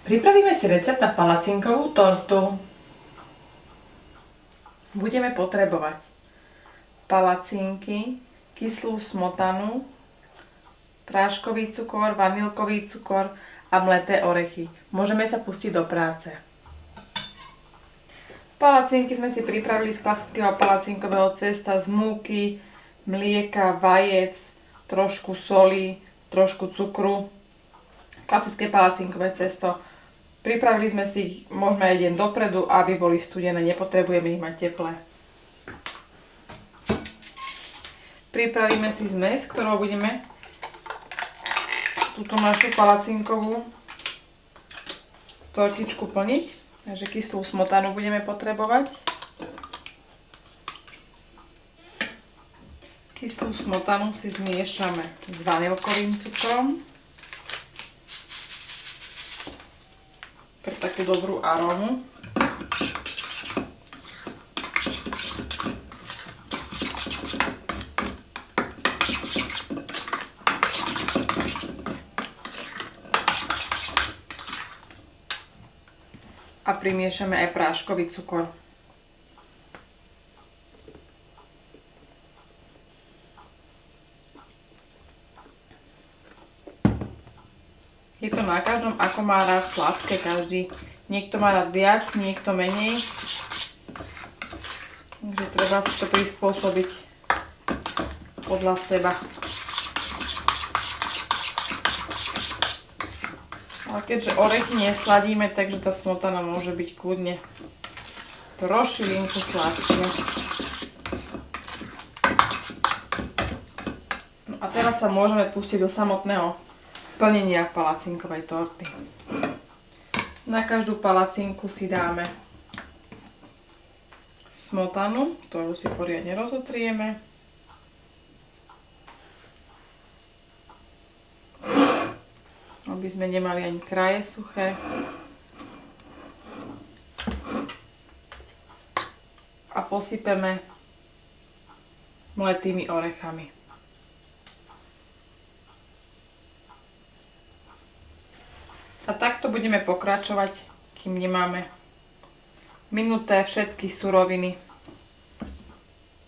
Pripravíme si recept na palacinkovú tortu. Budeme potrebovať palacinky, kyslú smotanu, práškový cukor, vanilkový cukor a mleté orechy. Môžeme sa pustiť do práce. Palacinky sme si pripravili z klasického palacinkového cesta z múky, mlieka, vajec, trošku soli, trošku cukru. Klasické palacinkové cesto. Pripravili sme si ich možno aj deň dopredu, aby boli studené, nepotrebujeme ich mať teplé. Pripravíme si zmes, ktorou budeme túto našu palacinkovú tortičku plniť. Takže kyslú smotanu budeme potrebovať. Kyslú smotanu si zmiešame s vanilkovým cukrom pre takú dobrú arómu. A primiešame aj práškový cukor. Je to na každom, ako má rád sladké každý. Niekto má rád viac, niekto menej. Takže treba si to prispôsobiť podľa seba. Ale keďže orechy nesladíme, takže tá smotana môže byť kľudne trošilinku sladšia. No a teraz sa môžeme pustiť do samotného plnenia palacinkovej torty. Na každú palacinku si dáme smotanu, ktorú si poriadne rozotrieme. Aby sme nemali ani kraje suché. A posypeme mletými orechami. A takto budeme pokračovať, kým nemáme minuté všetky suroviny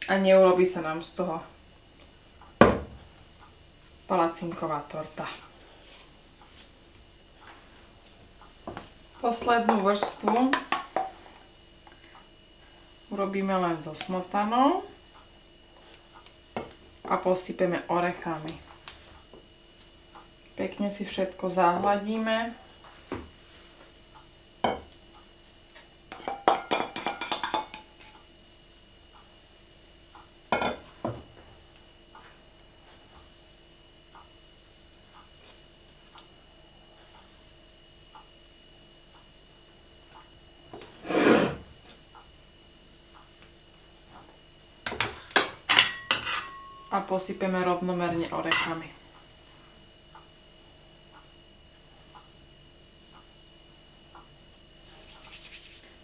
a neurobí sa nám z toho palacinková torta. Poslednú vrstvu urobíme len so smotanou a posypeme orechami. Pekne si všetko zahladíme. A posypeme rovnomerne orechami.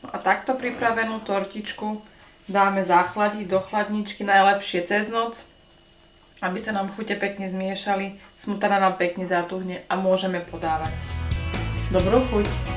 No a takto pripravenú tortičku dáme zachladiť do chladničky, najlepšie cez noc, aby sa nám chute pekne zmiešali, smotana nám pekne zatuhne a môžeme podávať. Dobrú chuť!